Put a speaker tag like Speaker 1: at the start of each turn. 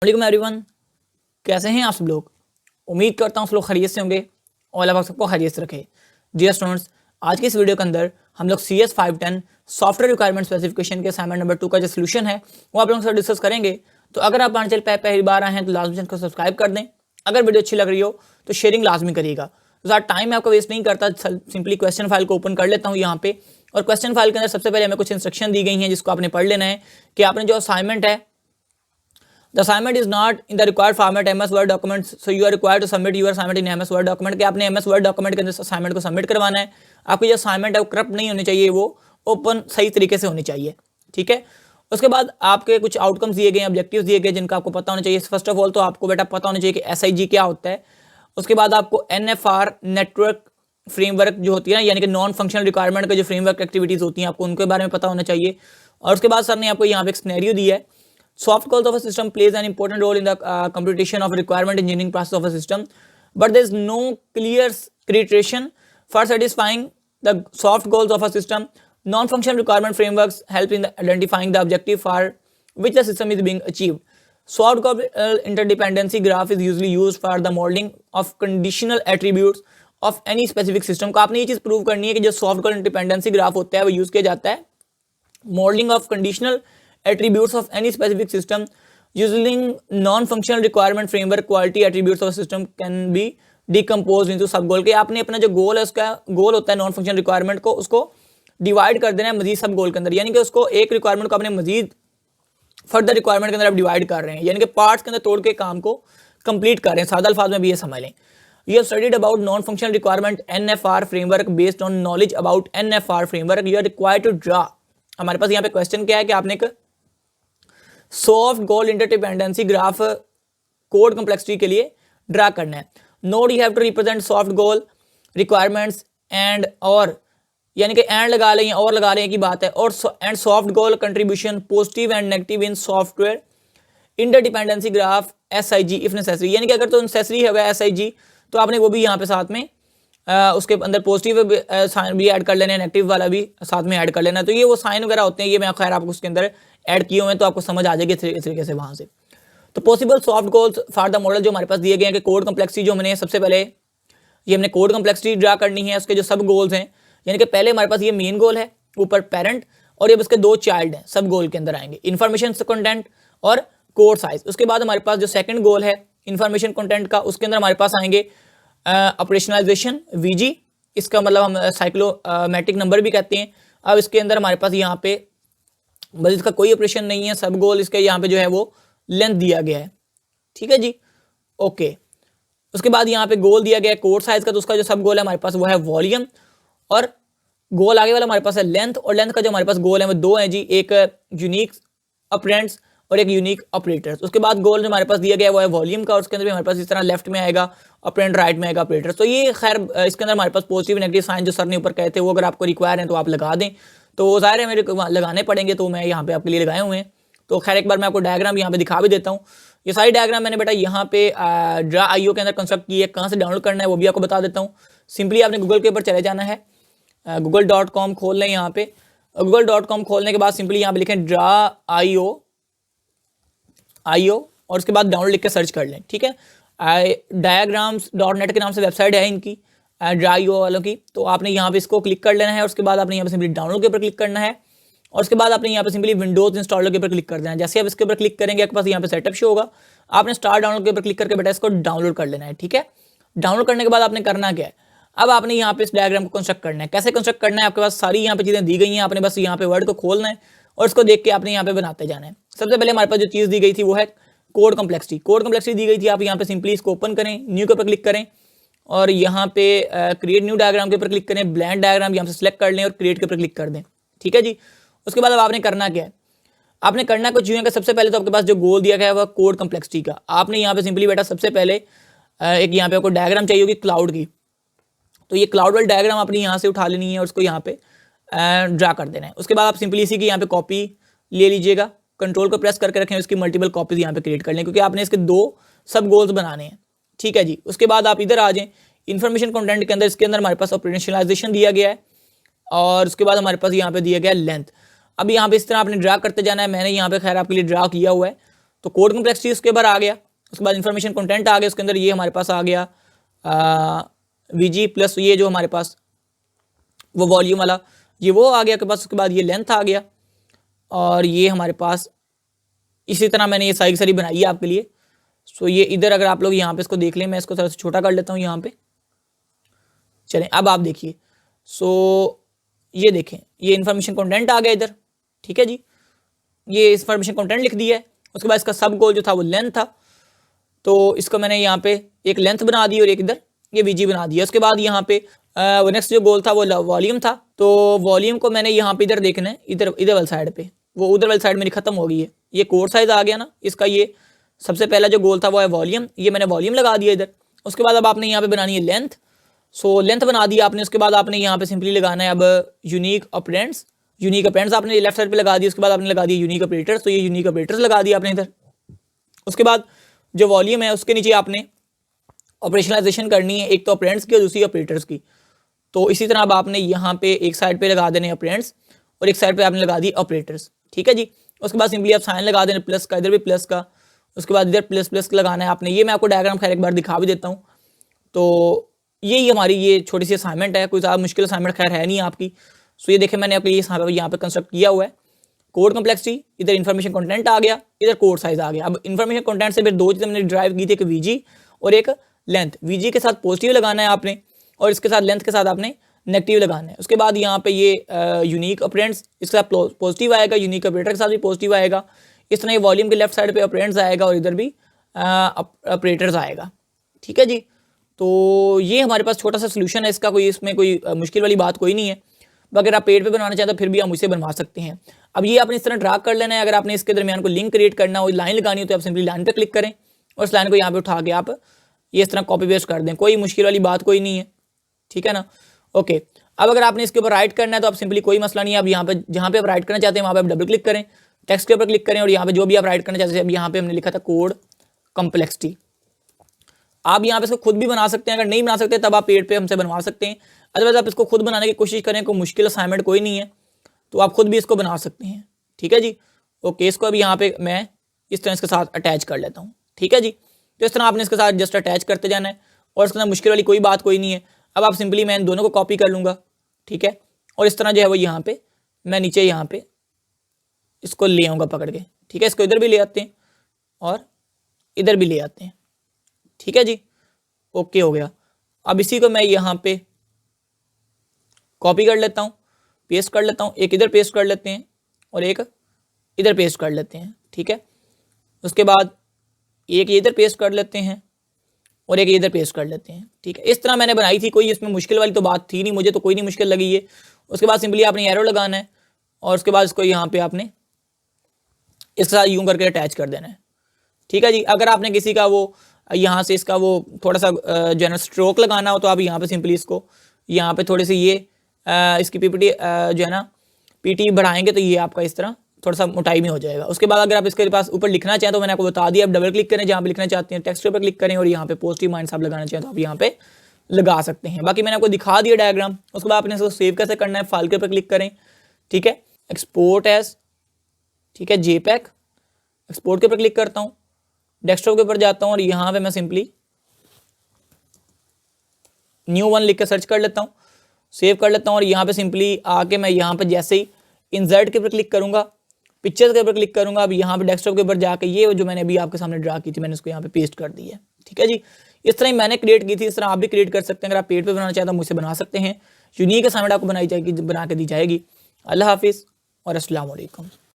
Speaker 1: वालेकुम एवरीवन, कैसे हैं आप सब लोग। उम्मीद करता हूँ सब लोग खैरियत से होंगे और अल्लाह पाक सबको खैरियत से रखे। डियर स्टूडेंट्स, आज की इस वीडियो के अंदर हम लोग CS 510 सॉफ्टवेयर रिक्वायरमेंट स्पेसिफिकेशन के असाइनमेंट नंबर 2 का जो सोल्यूशन है वो आप लोगों के साथ डिस्कस करेंगे। तो अगर आप हमारे चैनल पर पहली बार आए हैं तो लाजमी चैनल को सब्सक्राइब कर दें। अगर वीडियो अच्छी लग रही हो तो शेयरिंग लाजमी करिएगा। तो ज़्यादा टाइम मैं आपको वेस्ट नहीं करता, सिंपली क्वेश्चन फाइल को ओपन कर लेता हूँ यहाँ पे। और क्वेश्चन फाइल के अंदर सबसे पहले हमें कुछ इंस्ट्रक्शन दी गई हैं जिसको आपने पढ़ लेना है कि आपने जो असाइनमेंट है, The assignment is not in the required format MS Word documents, so you are required to submit your assignment in MS Word document। कि आपने MS Word document के अंदर असाइनमेंट को सबमिट करवाना है। आपकी जो असाइनमेंट है वो करप्ट नहीं होनी चाहिए, वो ओपन सही तरीके से होनी चाहिए, ठीक है। उसके बाद आपके कुछ आउटकम्स दिए गए, ऑब्जेक्टिव्स दिए गए जिनका आपको पता होना चाहिए। फर्स्ट ऑफ ऑल तो आपको बेटा पता होना चाहिए कि SIG क्या होता है। उसके बाद आपको NFR नेटवर्क फ्रेमवर्क जो होती है ना, यानी कि नॉन फंक्शनल रिक्वायरमेंट के जो फ्रेमवर्क एक्टिविटीज़ होती हैं आपको उनके बारे में पता होना चाहिए। और उसके बाद सर ने आपको यहाँ पे एक सिनेरियो दिया है। Soft calls of a system plays an important role in the computation of requirement engineering process of a system, but there is no clear criterion for satisfying the soft goals of a system. Non-functional requirement frameworks help in identifying the objective for which the system is being achieved. Soft goal interdependency graph is usually used for the modeling of conditional attributes of any specific system। को आपने ये चीज़ prove करनी है कि जो soft गोल independency graph होता है वो यूज़ किया जाता है modelling of conditional attributes of any specific system using non-functional requirement framework। quality attributes of a system can be decomposed into सब गोल के आपने अपना जो गोल है उसका गोल होता है नॉन फंक्शनल रिक्वायरमेंट को उसको डिवाइड कर देना है मजीद सब गोल के अंदर, यानी कि उसको एक रिक्वायरमेंट को अपने मजीद फर्दर रिक्वायरमेंट के अंदर आप डिवाइड कर रहे हैं, यानी कि पार्ट्स के अंदर तोड़ के काम को कंप्लीट कर रहे हैं। सादा अल्फाज में भी ये समझ लें। You have studied about non-functional requirement NFR framework based on knowledge about NFR framework you are required to draw। हमारे पास यहाँ पे क्वेश्चन क्या है कि आपने एक soft goal interdependency graph code complexity के लिए ड्रा करना है। Note you have to represent soft goal requirements and और, यानी कि एंड लगा लें और लगा लें की बात है, और and soft goal contribution positive and negative in software interdependency graph SIG if necessary, यानी कि अगर तो नेसेसरी है SIG तो आपने वो भी यहाँ पे साथ में उसके अंदर पॉजिटिव भी ऐड कर लेना है, नेगेटिव वाला भी साथ में ऐड कर लेना है। तो ये वो साइन वगैरह होते हैं, ये मैं खैर आपको उसके अंदर ऐड किए हुए हैं तो आपको समझ आ जाएगी इस तरीके से वहाँ से। तो possible soft goals for the model जो हमारे पास दिए गए हैं कि कोड कॉम्प्लेक्सिटी जो हमने सबसे पहले ये हमने कोड कॉम्प्लेक्सिटी ड्रा करनी है, उसके जो सब गोल्स हैं, यानी कि पहले हमारे पास ये मेन गोल है, ऊपर पेरेंट और ये उसके दो चाइल्ड हैं, सब गोल के अंदर आएंगे इंफॉर्मेशन कंटेंट और कोड साइज। उसके बाद हमारे पास जो सेकंड गोल है इंफॉर्मेशन कंटेंट का, उसके अंदर हमारे पास आएंगे ऑपरेशनलाइजेशन VG, इसका मतलब हम साइक्लोमैटिक नंबर भी कहते हैं। अब इसके अंदर हमारे पास यहाँ पे बस इसका कोई ऑपरेशन नहीं है, सब गोल इसके यहाँ पे जो है वो लेंथ दिया गया है, ठीक है जी, ओके। उसके बाद यहाँ पे गोल दिया गया है कोड साइज का, तो उसका जो सब गोल है हमारे पास वो है वॉल्यूम, और गोल आगे वाला हमारे पास है लेंथ, और लेंथ का जो हमारे पास गोल है वो दो है जी, एक यूनिक ऑपरेंड्स और एक यूनिक ऑपरेटर्स। उसके बाद गोल जो हमारे पास दिया गया है वो है वॉल्यूम का, और उसके अंदर भी हमारे पास इस तरह लेफ्ट में आएगा ऑपरेंड, राइट में आएगा ऑपरेटर्स। तो ये खैर इसके अंदर हमारे पास पॉजिटिव नेगेटिव साइन जो सर ने ऊपर कहे थे वो अगर आपको रिक्वायर है तो आप लगा दें, तो वो ज़ाहिर है मेरे लगाने पड़ेंगे, तो मैं यहाँ पे आपके लिए लगाए हुए हैं। तो खैर एक बार मैं आपको डायग्राम यहाँ पे दिखा भी देता हूँ। ये सारी डायग्राम मैंने बेटा यहाँ पे ड्रा IO के अंदर कंस्ट्रक्ट की है, कहाँ से डाउनलोड करना है वो भी आपको बता देता हूँ। सिंपली आपने गूगल के ऊपर चले जाना है, google.com खोल लें। यहाँ पे google.com खोलने के बाद सिंपली यहाँ पे लिखें ड्रा IO और उसके बाद डाउनलोड लिख के सर्च कर लें, ठीक है। diagrams.net के नाम से वेबसाइट है इनकी ड्रा IO वालों की। तो आपने यहाँ पे इसको क्लिक कर लेना है, और उसके बाद आपने यहाँ पे सिंपली डाउनलोड के ऊपर क्लिक करना है, और उसके बाद आपने यहाँ पे सिंपली विंडोज इंस्टॉलर के ऊपर क्लिक कर देना है। जैसे आप इसके ऊपर क्लिक करेंगे आपके पास यहाँ पे सेटअप शो होगा, आपने स्टार्ट डाउनलोड के ऊपर क्लिक करके बेटा इसको डाउनलोड कर लेना है, ठीक है। डाउनलोड करने के बाद आपने करना क्या है, अब आपने यहाँ पे इस डायग्राम को कंस्ट्रक्ट करना है। कैसे कंस्ट्रक्ट करना है, आपके पास सारी यहाँ पे चीज़ें दी गई हैं, आपने बस यहाँ पे वर्ड को खोलना है और इसको देख के आपने यहाँ पे बनाते जाना है। सबसे पहले हमारे पास जो चीज़ दी गई थी वो है कोड कॉम्प्लेक्सिटी। कोड कॉम्प्लेक्सिटी दी गई थी, आप यहाँ पे सिंपली इसको ओपन करें, न्यू के ऊपर क्लिक करें और यहाँ पे क्रिएट न्यू डायग्राम के ऊपर क्लिक करें, ब्लैंड डायग्राम यहाँ से सिलेक्ट कर लें और क्रिएट के ऊपर क्लिक कर दें, ठीक है जी। उसके बाद अब आपने करना क्या है, आपने करना कुछ यूँ है कि सबसे पहले तो आपके पास जो गोल दिया गया है वह कोड कॉम्प्लेक्सिटी का, आपने यहाँ पे सिंपली बेटा सबसे पहले एक यहाँ पे आपको डायग्राम चाहिए होगी क्लाउड की, तो ये क्लाउड वाली डायग्राम आपने यहाँ से उठा लेनी है और उसको यहाँ पे ड्रा कर देना है। उसके बाद आप सिंपली इसी की यहाँ पे कॉपी ले लीजिएगा, कंट्रोल को प्रेस करके रखें, उसकी मल्टीपल कॉपीज यहाँ पे क्रिएट कर लें, क्योंकि आपने इसके दो सब गोल्स बनाने हैं, ठीक है जी। उसके बाद आप इधर आ जाएं, इन्फॉर्मेशन कंटेंट के अंदर, इसके अंदर हमारे पास ऑपरेशनलाइजेशन दिया गया है, और उसके बाद हमारे पास यहाँ पे दिया गया है लेंथ। अब यहाँ पे इस तरह आपने ड्रा करते जाना है, मैंने यहाँ पे खैर आपके लिए ड्रा किया हुआ है, तो कोड कम्प्लेक्सिटी उसके ऊपर आ गया, उसके बाद इन्फॉर्मेशन कंटेंट आ गया, उसके अंदर ये हमारे पास आ गया वीजी प्लस ये जो हमारे पास वो वॉल्यूम वाला ये वो आ गया के पास, उसके बाद ये लेंथ आ गया और ये हमारे पास इसी तरह मैंने ये सारी सारी बनाई है आपके लिए। सो ये इधर अगर आप लोग यहाँ पे इसको देख लें, मैं इसको थोड़ा सा छोटा कर लेता हूँ यहाँ पे। चलें अब आप देखिए, सो ये देखें ये इन्फॉर्मेशन कंटेंट आ गया इधर, ठीक है जी, ये इन्फॉर्मेशन कंटेंट लिख दिया है। उसके बाद इसका सब गोल जो था वो लेंथ था, तो इसको मैंने यहाँ पे एक लेंथ बना दी और एक इधर ये वीजी बना दिया। उसके बाद यहाँ पे वो नेक्स्ट जो गोल था वो वॉल्यूम था, तो वॉल्यूम को मैंने यहाँ पे इधर देखना है, इधर इधर वाली साइड पे, वो उधर वाली साइड मेरी खत्म हो गई है। ये कोड साइज आ गया ना इसका, ये सबसे पहला जो गोल था वो है वॉल्यूम, ये मैंने वॉल्यूम लगा दिया इधर। उसके बाद अब आपने यहाँ पे बनानी है लेंथ, सो लेंथ बना दी आपने। उसके बाद आपने यहाँ पे सिंपली लगाना है अब यूनिक ऑपरेंड्स आपने लेफ्ट साइड पे लगा दी। उसके बाद आपने लगा दिया यूनिक ऑपरेटर्स, तो ये यूनिक ऑपरेटर्स लगा दिया आपने इधर। उसके बाद जो वॉल्यूम है उसके नीचे आपने ऑपरेशनलाइजेशन करनी है, एक तो ऑपरेंड्स की और दूसरी ऑपरेटर्स की। तो इसी तरह अब आपने यहाँ पे एक साइड पे लगा देने ऑपरेंड्स और एक साइड पे आपने लगा दी ऑपरेटर्स, ठीक है जी। उसके बाद सिंपली आप साइन लगा देने प्लस का, इधर भी प्लस का, उसके बाद इधर प्लस प्लस लगाना है आपने। ये मैं आपको डायग्राम खैर एक बार दिखा भी देता हूँ। तो यही हमारी ये छोटी सी असाइनमेंट है, कोई ज़्यादा मुश्किल असाइनमेंट खैर है नहीं आपकी। सो ये देखें मैंने आपके लिए यहाँ पे कंस्ट्रक्ट किया हुआ है। कोड कम्प्लेक्सिटी, इधर इन्फॉर्मेशन कंटेंट आ गया, इधर कोड साइज आ गया। अब इन्फॉर्मेशन कंटेंट से फिर दो चीज़ें मैंने ड्राइव की थी, एक वीजी और एक लेंथ। वीजी के साथ पॉजिटिव लगाना है आपने और इसके साथ लेंथ के साथ आपने नेगेटिव लगाना है। उसके बाद यहाँ पे ये यूनिक ऑपरेंड्स, इसके साथ पॉजिटिव आएगा, यूनिक ऑपरेटर के साथ भी पॉजिटिव आएगा। इस तरह ये वॉल्यूम के लेफ्ट साइड पे ऑपरेंड्स आएगा और इधर भी ऑपरेटर्स आएगा, ठीक है जी। तो ये हमारे पास छोटा सा सोल्यूशन है इसका, कोई इसमें कोई मुश्किल वाली बात कोई नहीं है। अगर आप पेड पे बनाना चाहते हो फिर भी आप मुझसे बनवा सकते हैं। अब ये आपने इस तरह ड्रा कर लेना है। अगर आपने इसके दरमियान को लिंक क्रिएट करना हो, लाइन लगानी हो, तो आप सिंपली लाइन पे क्लिक करें और इस लाइन को यहाँ पे उठा के आप ये इस तरह कॉपी पेस्ट कर दें, कोई मुश्किल वाली बात कोई नहीं है, ठीक है ना। ओके, अब अगर आपने इसके ऊपर राइट करना है तो आप सिंपली कोई मसला नहीं है, आप यहाँ पे जहाँ पे आप राइट करना चाहते हैं वहाँ पे आप डबल क्लिक करें, टेक्स्ट के ऊपर क्लिक करें और यहाँ पे जो भी आप राइट करना चाहते हैं, अब यहाँ पे हमने लिखा था कोड कम्प्लेक्सिटी। आप यहाँ पे इसको खुद भी बना सकते हैं, अगर नहीं बना सकते तब आप पेड पे हमसे बनवा सकते हैं। अदरवाइज आप इसको खुद बनाने की कोशिश करें, कोई मुश्किल असाइनमेंट कोई नहीं है, तो आप खुद भी इसको बना सकते हैं, ठीक है जी। ओके, इसको अभी यहाँ पे मैं इस तरह इसके साथ अटैच कर लेता हूँ, ठीक है जी। तो इस तरह आपने इसके साथ जस्ट अटैच करते जाना है और इसके अंदर मुश्किल वाली कोई बात कोई नहीं है। अब आप सिंपली मैं इन दोनों को कॉपी कर लूँगा, ठीक है, और इस तरह जो है वो यहाँ पे मैं नीचे यहाँ पे इसको ले आऊँगा पकड़ के, ठीक है। इसको इधर भी ले आते हैं और इधर भी ले आते हैं, ठीक है जी। ओके हो गया। अब इसी को मैं यहाँ पे कॉपी कर लेता हूँ, पेस्ट कर लेता हूँ, एक इधर पेस्ट कर लेते हैं और एक इधर पेस्ट कर लेते हैं, ठीक है। उसके बाद एक इधर पेस्ट कर लेते हैं और एक इधर पेस्ट कर लेते हैं, ठीक है। इस तरह मैंने बनाई थी, कोई इसमें मुश्किल वाली तो बात थी नहीं, मुझे तो कोई नहीं मुश्किल लगी है। उसके बाद सिंपली आपने एरो लगाना है और उसके बाद इसको यहाँ पे आपने इसके साथ यूं करके अटैच कर देना है, ठीक है जी। अगर आपने किसी का वो यहाँ से इसका वो थोड़ा सा जो है ना स्ट्रोक लगाना हो तो आप यहाँ पे सिंपली इसको यहाँ पे थोड़े से ये इसकी पीपीटी जो है ना पीटी बढ़ाएंगे तो ये आपका इस तरह थोड़ा सा मोटाई में हो जाएगा। उसके बाद अगर आप इसके पास ऊपर लिखना चाहें तो मैंने आपको बता दिया, आप डबल क्लिक करें जहाँ पे लिखना चाहते हैं, टेक्स्ट पर क्लिक करें और यहाँ पे पॉजिटिव माइंड्स आप लगाना चाहें तो आप यहाँ पे लगा सकते हैं। बाकी मैंने आपको दिखा दिया डायग्राम। उसके बाद आपने इसको सेव कैसे करना है, फाइल के ऊपर क्लिक करें, ठीक है, एक्सपोर्ट एज, ठीक है, जेपैक, एक्सपोर्ट के ऊपर क्लिक करता हूँ, डेस्कटॉप के ऊपर जाता हूँ और यहाँ पे मैं सिंपली न्यू वन लिख कर सर्च कर लेता हूँ, सेव कर लेता हूँ और यहाँ पे सिंपली आके मैं यहाँ पे जैसे ही इंसर्ट के ऊपर क्लिक करूँगा, पिक्चर्स के ऊपर क्लिक करूँगा, अब यहाँ पे डेस्कटॉप के ऊपर जाके ये जो मैंने अभी आपके सामने ड्रा की थी मैंने इसको यहाँ पे पेस्ट कर दी है, ठीक है जी। इस तरह ही मैंने क्रिएट की थी, इस तरह आप भी क्रिएट कर सकते हैं। अगर आप पेड पे बनाना चाहते हैं मुझसे बना सकते हैं। यूनिक असाइनमेंट आपको बनाई जाएगी, बना के दी जाएगी। अल्लाह हाफिज़ और अस्सलाम वालेकुम।